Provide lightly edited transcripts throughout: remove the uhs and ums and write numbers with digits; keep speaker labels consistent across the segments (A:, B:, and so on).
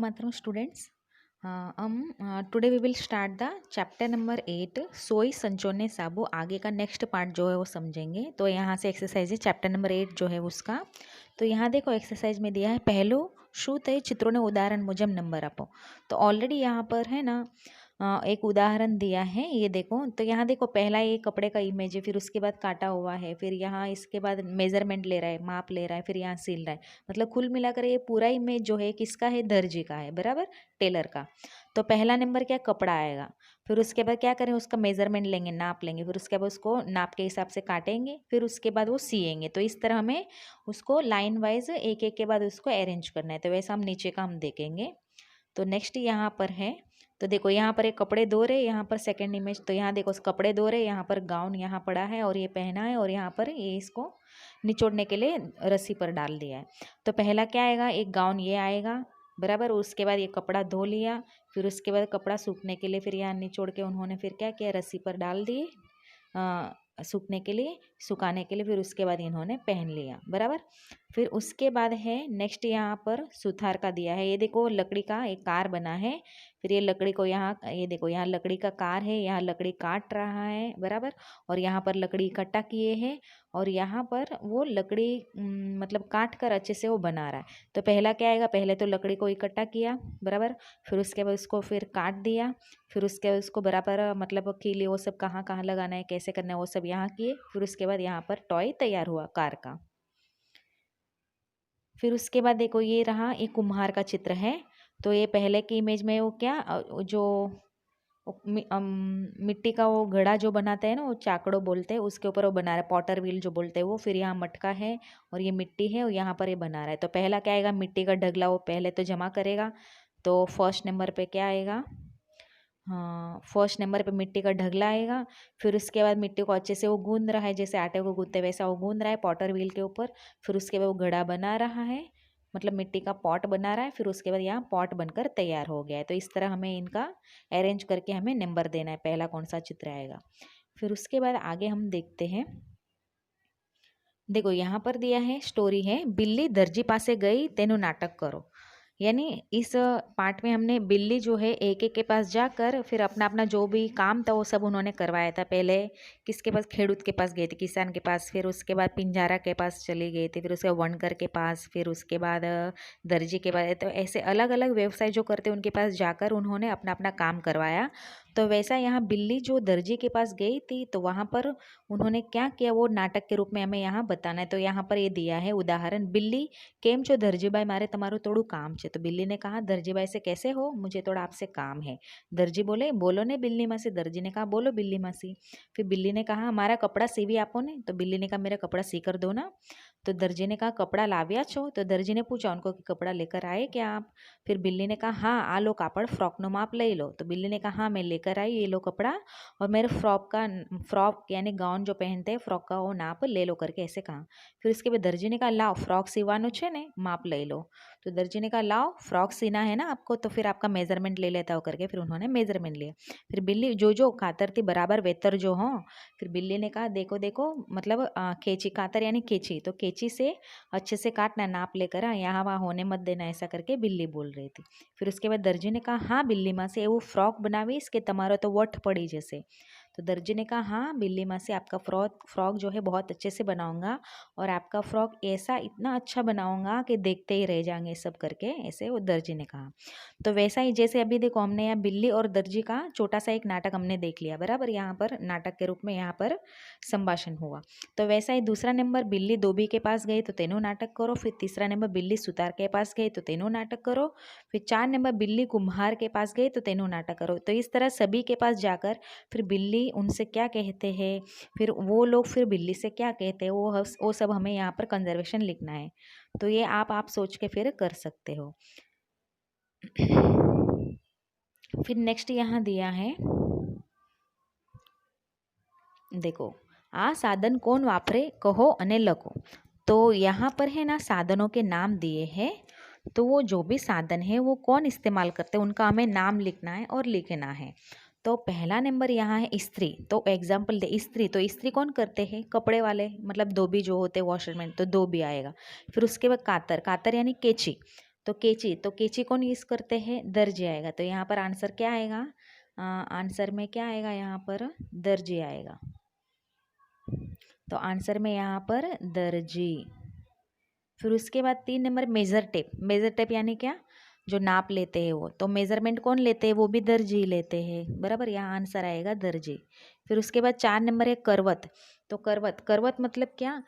A: Mataram students. Today we will start the chapter number 8 सोई संचोने साबु। आगे का नेक्स्ट पार्ट जो है वो समझेंगे। तो यहाँ से एक्सरसाइज है चैप्टर नंबर 8 जो है उसका। तो यहाँ देखो एक्सरसाइज में दिया है पहलो शू तय चित्रों ने उदाहरण मुजब नंबर आपो। तो ऑलरेडी यहाँ पर है ना एक उदाहरण दिया है, ये देखो। तो यहाँ देखो पहला ये कपड़े का इमेज है, फिर उसके बाद काटा हुआ है, फिर यहाँ इसके बाद मेजरमेंट ले रहा है, माप ले रहा है, फिर यहाँ सिल रहा है। मतलब कुल मिलाकर ये पूरा इमेज जो है किसका है, दर्जी का है, बराबर, टेलर का। तो पहला नंबर क्या, कपड़ा आएगा। फिर उसके बाद क्या करें, उसका मेजरमेंट लेंगे, नाप लेंगे, फिर उसके बाद उसको नाप के हिसाब से काटेंगे, फिर उसके बाद वो सिएंगे। तो इस तरह हमें उसको लाइन वाइज एक एक के बाद उसको अरेंज करना है। तो वैसा हम नीचे का हम देखेंगे। तो नेक्स्ट यहाँ पर है, तो देखो यहाँ पर एक कपड़े दो रहे, यहाँ पर सेकंड इमेज। तो यहाँ देखो कपड़े दो रहे, यहाँ पर गाउन यहाँ पड़ा है और ये पहना है, और यहाँ पर ये इसको निचोड़ने के लिए रस्सी पर डाल दिया है। तो पहला क्या आएगा, एक गाउन ये आएगा, बराबर। उसके बाद ये कपड़ा धो लिया, फिर उसके बाद कपड़ा सूखने के लिए फिर यहाँ निचोड़ के उन्होंने फिर क्या किया, रस्सी पर डाल दिए सूखने के लिए, सुखाने के लिए। फिर उसके बाद इन्होंने पहन लिया, बराबर। फिर उसके बाद है नेक्स्ट यहाँ पर सुथार का दिया है। ये देखो लकड़ी का एक कार बना है, फिर ये लकड़ी को यहाँ, ये देखो यहाँ लकड़ी का कार है, यहाँ लकड़ी काट रहा है, बराबर। और यहाँ पर लकड़ी इकट्ठा किए हैं, और यहाँ पर वो लकड़ी मतलब काट कर अच्छे से वो बना रहा है। तो पहला क्या आएगा, पहले तो लकड़ी को इकट्ठा किया, बराबर। फिर उसके बाद उसको फिर काट दिया, फिर उसके बाद उसको बराबर मतलब कीली वो सब कहाँ कहाँ लगाना है, कैसे करना है, वो सब यहाँ किए। फिर उसके बाद यहाँ पर टॉय तैयार हुआ कार का। फिर उसके बाद देखो ये रहा, एक कुम्हार का चित्र है। तो ये पहले की इमेज में वो क्या जो मिट्टी का वो घड़ा जो बनाते हैं ना, वो चाकड़ो बोलते हैं, उसके ऊपर वो बना रहा है, पॉटर व्हील जो बोलते हैं वो। फिर यहाँ मटका है और ये मिट्टी है, और यहाँ पर ये बना रहा है। तो पहला क्या आएगा, मिट्टी का ढगला वो पहले तो जमा करेगा। तो फर्स्ट नंबर पे क्या आएगा, हाँ फर्स्ट नंबर पे मिट्टी का ढगला आएगा। फिर उसके बाद मिट्टी को अच्छे से वो गूंद रहा है, जैसे आटे को गूंदते वैसा वो गूंद रहा है पॉटर व्हील के ऊपर। फिर उसके बाद वो घड़ा बना रहा है, मतलब मिट्टी का पॉट बना रहा है। फिर उसके बाद यहाँ पॉट बनकर तैयार हो गया है। तो इस तरह हमें इनका अरेंज करके हमें नंबर देना है, पहला कौन सा चित्र आएगा। फिर उसके बाद आगे हम देखते हैं। देखो यहाँ पर दिया है, स्टोरी है, बिल्ली दर्जी पासे गई तेनु नाटक करो। यानी इस पार्ट में हमने बिल्ली जो है एक एक के पास जाकर फिर अपना अपना जो भी काम था वो सब उन्होंने करवाया था। पहले किसके पास, खेड़ूत के पास गए थे, किसान के पास। फिर उसके बाद पिंजारा के पास चली गई थी, फिर उसके बाद वनकर के पास, फिर उसके बाद दर्जी के पास। तो ऐसे अलग अलग व्यवसाय जो करते उनके पास जाकर उन्होंने अपना अपना काम करवाया। तो वैसा यहाँ बिल्ली जो दर्जी के पास गई थी, तो वहाँ पर उन्होंने क्या किया वो नाटक के रूप में हमें यहाँ बताना है। तो यहाँ पर ये दिया है उदाहरण, बिल्ली केम छो दर्जीबाई, मारे तमारो थोड़ू काम छे। तो बिल्ली ने कहा दर्जीबाई से, कैसे हो, मुझे थोड़ा आपसे काम है। दर्जी बोले, बोलो ने बिल्ली मासी। दर्जी ने कहा, बोलो बिल्ली मासी। फिर बिल्ली ने कहा, हमारा कपड़ा सीवी आपो ने। तो बिल्ली ने कहा, मेरा कपड़ा सी कर दो ना। तो दर्जी ने कहा, कपड़ा लाव्या छो। तो दर्जी ने पूछा उनको कि कपड़ा लेकर आए क्या आप। फिर बिल्ली ने कहा, हाँ आ लो कापड़, फ्रॉक नो माप ले लो। तो बिल्ली ने कहा, हाँ मैं लेकर आई, ये लो कपड़ा, और मेरे फ्रॉक यानी गाउन जो पहनते हैं फ्रॉक का वो नाप ले लो करके ऐसे कहा। फिर उसके बाद दर्जी ने कहा, लाओ फ्रॉक सीवानो छे ने, माप ले लो। तो दर्जी ने कहा, लाओ फ्रॉक सीना है ना आपको, तो फिर आपका मेजरमेंट ले लेता हो करके फिर उन्होंने मेजरमेंट लिया। फिर बिल्ली जो जो कातर थी बराबर वेतर जो हो। फिर बिल्ली ने कहा, देखो देखो, मतलब कैंची, कातर यानी कैंची, तो कैंची से अच्छे से काटना, नाप लेकर यहाँ वहाँ होने मत देना, ऐसा करके बिल्ली बोल रही थी। फिर उसके बाद दर्जी ने कहा, हाँ बिल्ली माँ से वो फ्रॉक बनावीश के तमारो तो वट पड़ी जैसे। तो दर्जी ने कहा, हाँ बिल्ली माँ से आपका फ्रॉक जो है बहुत अच्छे से बनाऊंगा, और आपका फ्रॉक ऐसा इतना अच्छा बनाऊंगा कि देखते ही रह जाएंगे, सब करके ऐसे वो दर्जी ने कहा। तो वैसा ही जैसे अभी देखो हमने यहाँ बिल्ली और दर्जी का छोटा सा एक नाटक हमने देख लिया, बराबर। यहाँ पर नाटक के रूप में यहाँ पर संभाषण हुआ। तो वैसा ही दूसरा नंबर, बिल्ली धोबी के पास गई तो तेनो नाटक करो। फिर तीसरा नंबर, बिल्ली सुतार के पास गई तो तेनो नाटक करो। फिर 4 नंबर, बिल्ली कुम्हार के पास गई तो तेनो नाटक करो। तो इस तरह सभी के पास जाकर फिर बिल्ली उनसे क्या कहते हैं, फिर वो लोग फिर बिल्ली से क्या कहते हैं, वो सब हमें यहाँ पर कंजर्वेशन लिखना है। तो ये आप सोच के फिर कर सकते हो। फिर नेक्स्ट यहाँ दिया है, देखो, आ साधन कौन वापरे कहो अने लखो। तो यहाँ पर है ना साधनों के नाम दिए हैं। तो वो जो भी साधन है वो कौन इस्तेमाल करते हैं उनका हमें नाम लिखना है और लिखना है। तो पहला नंबर यहाँ है इस्त्री। तो एग्जाम्पल दे, इस्त्री, तो इस्त्री कौन करते हैं, कपड़े वाले, मतलब धोबी जो होते हैं वॉशरमैन, तो धोबी आएगा। फिर उसके बाद कातर, कातर यानी कैंची, तो केची कौन यूज़ करते हैं? दर्जी आएगा। तो यहाँ पर आंसर क्या आएगा? आंसर में क्या आएगा? यहाँ पर दर्जी आएगा। तो आंसर में यहाँ पर दर्जी। फिर उसके बाद 3 number measure tape. Measure tape यानी क्या? जो नाप लेते हैं वो। तो मेज़रमेंट कौन लेते हैं? वो भी दर्जी लेते हैं, बराबर। यहाँ आंसर आएगा दर्जी। फिर उसके बाद 4 नंबर है करवत। तो करवत मतलब क्या?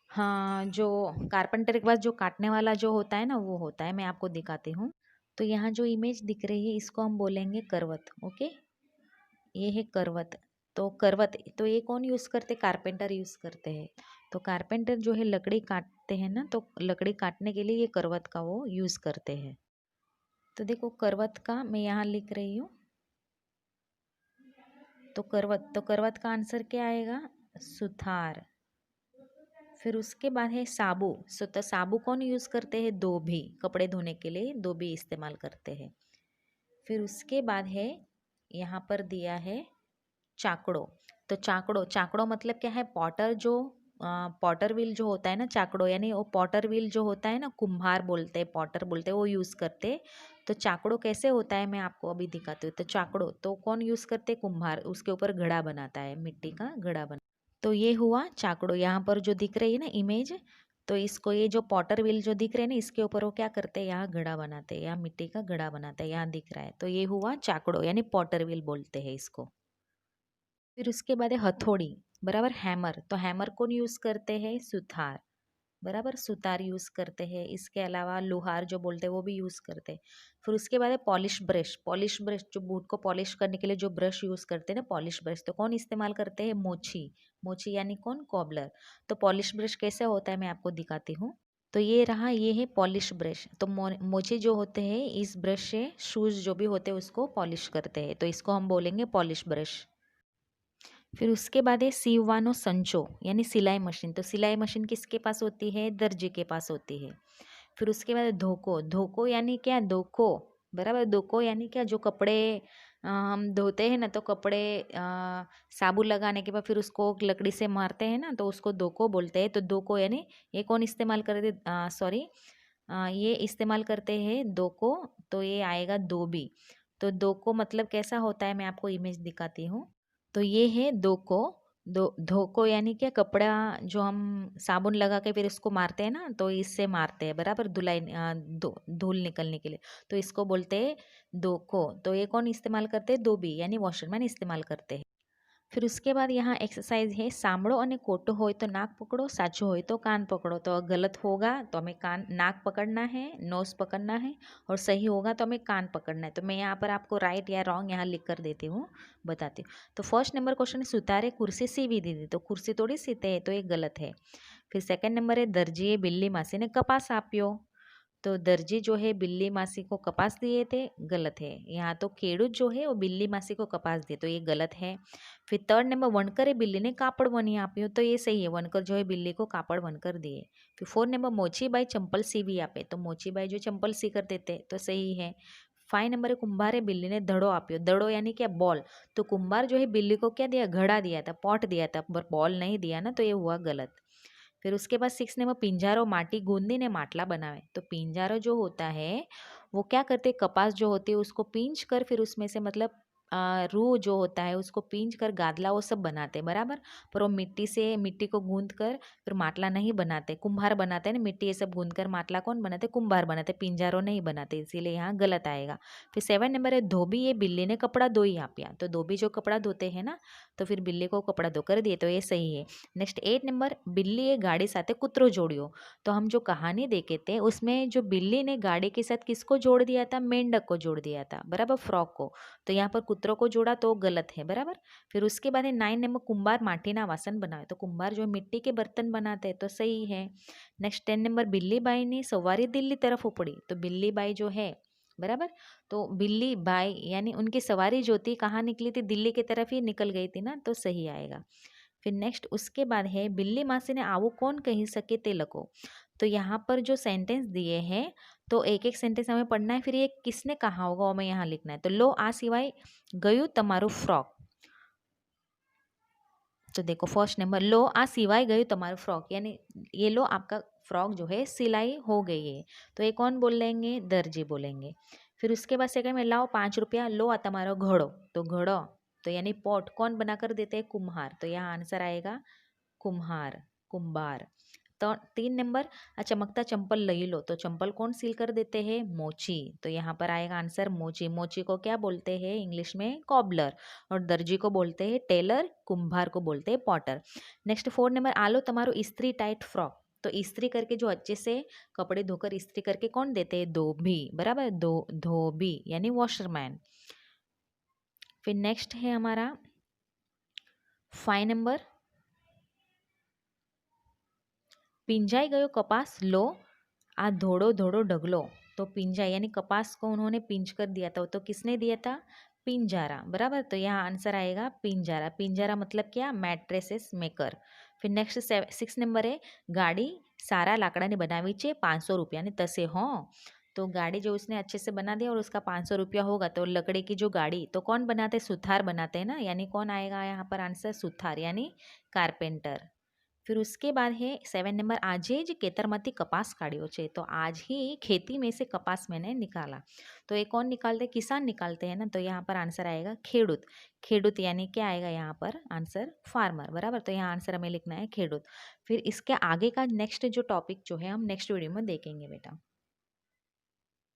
A: हाँ, जो कारपेंटर के पास जो काटने वाला जो होता है ना, वो होता है। मैं आपको दिखाती हूँ। तो यहाँ जो इमेज दिख रही है इसको हम बोलेंगे करवत। ओके, ये है करवत। तो करवत तो ये कौन यूज़ करते? कारपेंटर यूज़ करते हैं। तो कारपेंटर जो है लकड़ी काटते हैं ना, तो लकड़ी काटने के लिए ये करवत का वो यूज़ करते हैं। तो देखो करवत का मैं यहाँ लिख रही हूँ। तो करवत का आंसर क्या आएगा? सुथार। फिर उसके बाद है साबु। तो साबु कौन यूज़ करते हैं? धोबी। कपड़े धोने के लिए धोबी इस्तेमाल करते हैं। फिर उसके बाद है यहाँ पर दिया है चाकड़ो। तो चाकड़ो मतलब क्या है? पॉटर जो पॉटर व्हील जो होता है ना, चाकड़ो यानी वो पॉटर व्हील जो होता है ना, कुम्हार बोलते हैं, पॉटर बोलते हैं, वो यूज़ करते हैं। तो चाकड़ो कैसे होता है मैं आपको अभी दिखाती हूँ। तो चाकड़ो तो कौन यूज़ करते हैं? कुम्हार। उसके ऊपर घड़ा बनाता है, मिट्टी का घड़ा बना। तो ये हुआ चाकड़ो। यहाँ पर जो दिख रही है ना इमेज, तो इसको ये जो पॉटर व्हील जो दिख रहे हैं ना, इसके ऊपर वो क्या करते हैं? यहाँ घड़ा बनाते हैं, यहाँ मिट्टी का घड़ा बनाते हैं, यहाँ दिख रहा है। तो ये हुआ चाकड़ो यानी पॉटर व्हील बोलते हैं इसको। फिर उसके बाद है हथौड़ी, बराबर। हैमर। तो हैमर कौन यूज़ करते हैं? सुथार, बराबर। सुतार यूज़ करते हैं। इसके अलावा लोहार जो बोलते हैं वो भी यूज़ करते हैं। फिर उसके बाद है पॉलिश ब्रश। पॉलिश ब्रश जो बूट को पॉलिश करने के लिए जो ब्रश यूज़ करते हैं ना, पॉलिश ब्रश, तो कौन इस्तेमाल करते हैं? मोची। मोची यानी कौन? कॉबलर। तो पॉलिश ब्रश कैसे होता है मैं आपको दिखाती हूँ। तो ये रहा, ये है पॉलिश ब्रश। तो मोची जो होते हैं इस ब्रश से शूज़ जो भी होते हैं उसको पॉलिश करते हैं, तो इसको हम बोलेंगे पॉलिश ब्रश। फिर उसके बाद है सीवानो संचो यानी सिलाई मशीन। तो सिलाई मशीन किसके पास होती है? दर्जी के पास होती है। फिर उसके बाद धोको। धोको यानी क्या? धोको, बराबर। धोको यानी क्या? जो कपड़े हम धोते हैं ना, तो कपड़े साबुन लगाने के बाद फिर उसको लकड़ी से मारते हैं ना, तो उसको धोको बोलते हैं। तो धोको यानी ये कौन इस्तेमाल करते? सॉरी, ये इस्तेमाल करते हैं धोको। तो ये आएगा धोबी। तो धोको मतलब कैसा होता है मैं आपको इमेज दिखाती हूँ। तो ये है धोको। धोको यानी क्या? कपड़ा जो हम साबुन लगा के फिर इसको मारते हैं ना, तो इससे मारते हैं, बराबर। धूल निकलने के लिए, तो इसको बोलते हैं धोको। तो ये कौन इस्तेमाल करते हैं? धोबी यानी वॉशरमैन इस्तेमाल करते हैं। फिर उसके बाद यहाँ एक्सरसाइज है सामड़ो અને कोटो हो तो नाक पकड़ो, साचो हो तो कान पकड़ो। तो गलत होगा तो हमें कान नाक पकड़ना है, नोज पकड़ना है, और सही होगा तो हमें कान पकड़ना है। तो मैं यहाँ पर आपको राइट या रॉन्ग यहाँ लिख कर देती हूँ, बताती हूँ। तो फर्स्ट नंबर क्वेश्चन है सुतारे कुर्सी सीवी दी थी। तो कुर्सी थोड़ी सीते हैं, तो ये गलत है। फिर सेकंड नंबर है दर्जीए बिल्ली मासी ने कपास आप्यो। तो दर्जी जो है बिल्ली मासी को कपास दिए थे, गलत है। यहाँ तो खेडूत जो है वो बिल्ली मासी को कपास दिए, तो ये गलत है। फिर थर्ड नंबर वनकर बिल्ली ने कापड़ बनी आप्यो। तो ये सही है, वनकर जो है बिल्ली को कापड़ बनकर दिए। फिर फोर्थ नंबर मोचीबाई चंपल सीवी आपे। तो मोचीबाई जो चंपल सी कर देते, तो सही है। 5 नंबर है कुंभारे बिल्ली ने धड़ो आप्यो। धड़ो यानी क्या? बॉल। तो कुंभार जो है बिल्ली को क्या दिया? घड़ा दिया था, पॉट दिया था, पर बॉल नहीं दिया ना, तो ये हुआ गलत। फिर उसके बाद 6 नंबर पिंजारो माटी गूंदी ने માટલા बनावे। तो पिंजारो जो होता है वो क्या करते? कपास जो होती है उसको पींच कर फिर उसमें से मतलब रूह जो होता है उसको पींच कर गादला वो सब बनाते हैं, बराबर। पर वो मिट्टी को गूंद कर फिर માટला नहीं बनाते, कुम्हार बनाते हैं ना। मिट्टी ये सब गूंद कर માટला कौन बनाते? कुम्हार बनाते, पिंजारो नहीं बनाते, इसीलिए यहाँ गलत आएगा। फिर 7 नंबर है धोबी ये बिल्ली ने कपड़ा धोई आप्या। तो धोबी जो कपड़ा धोते हैं ना, तो फिर बिल्ली को कपड़ा धोकर दिए, तो ये सही है। नेक्स्ट 8 नंबर बिल्ली गाड़ी साथे कुतरो जोड़ियो। तो हम जो कहानी देखे थे उसमें जो बिल्ली ने गाड़ी के साथ किसको जोड़ दिया था? मेंढक को जोड़ दिया था, बराबर, फ्रॉक को। तो यहाँ पर कुतरों को जोड़ा तो गलत है, बराबर। फिर उसके बाद है 9 नंबर कुंभार माटीना वासन बनावे। तो कुंभार जो मिट्टी के बर्तन बनाते हैं, तो सही है। नेक्स्ट 10 नंबर बिल्ली बाई ने सवारी दिल्ली तरफ उपड़ी। तो बिल्ली बाई जो है, बराबर, तो बिल्ली बाई यानी उनकी सवारी जो थी कहाँ निकली थी? दिल्ली की तरफ ही निकल गई थी ना, तो सही आएगा। फिर नेक्स्ट उसके बाद है बिल्ली मासी ने आवो कौन कही सके ते लखो। तो यहाँ पर जो सेंटेंस दिए हैं, तो एक एक सेंटेंस हमें पढ़ना है, फिर ये किसने कहा होगा वो हमें यहाँ लिखना है। तो लो आ सिवाय गयु तमारू फ्रॉक। तो देखो फर्स्ट नंबर, लो आ सिवाय गयु तमारू फ्रॉक, यानी ये लो आपका फ्रॉक जो है सिलाई हो गई है। तो ये कौन बोल लेंगे? दर्जी बोलेंगे। फिर उसके बाद सेकंड में लाओ 5 रुपया, लो आ तुम्हारो घड़ो। तो घड़ो तो यानी पॉट कौन बनाकर देते हैं? कुम्हार। तो यहाँ आंसर आएगा कुम्हार, कुम्हार। तो 3 नंबर, चमकता चंपल लई लो। तो चंपल कौन सील कर देते हैं? मोची। तो यहाँ पर आएगा आंसर मोची। मोची को क्या बोलते हैं इंग्लिश में? कॉबलर। और दर्जी को बोलते हैं टेलर, कुम्हार को बोलते हैं पॉटर। नेक्स्ट 4 नंबर, आलो तुम्हारो इस्त्री टाइट फ्रॉक। तो इस्त्री करके जो अच्छे से कपड़े धोकर इस्त्री करके कौन देते हैं? धोबी, बराबर, धोबी यानी वॉशरमैन। फिर नेक्स्ट है हमारा 5 नंबर, पिंजाई गयो कपास लो आ धोड़ो धोड़ो ढगलो। तो पिंजा यानी कपास को उन्होंने पिंच कर दिया था। तो किसने दिया था? पिंजारा, बराबर। तो यहाँ आंसर आएगा पिंजारा। पिंजारा मतलब क्या? Mattresses maker. फिर नेक्स्ट 6 नंबर है, गाड़ी सारा लाकड़ा ने बनावी छे 500 रुपया ने तसे हो। तो गाड़ी जो उसने अच्छे से बना दिया और उसका 500 रुपया होगा। तो लकड़ी की जो गाड़ी तो कौन बनाते? सुथार बनाते हैं ना, यानी कौन आएगा यहाँ पर आंसर? सुथार यानी कारपेंटर। फिर उसके बाद है 7 नंबर, આજે જ ખેતરમાંથી કપાસ કાઢ્યો છે। तो आज ही खेती में से कपास मैंने निकाला। तो ये कौन निकालते हैं? किसान निकालते हैं ना। तो यहाँ पर आंसर आएगा खेडूत। खेडूत यानी क्या आएगा यहाँ पर आंसर? फार्मर, बराबर। तो यहाँ आंसर हमें लिखना है खेडूत। फिर इसके आगे का नेक्स्ट जो टॉपिक जो है हम नेक्स्ट वीडियो में देखेंगे बेटा।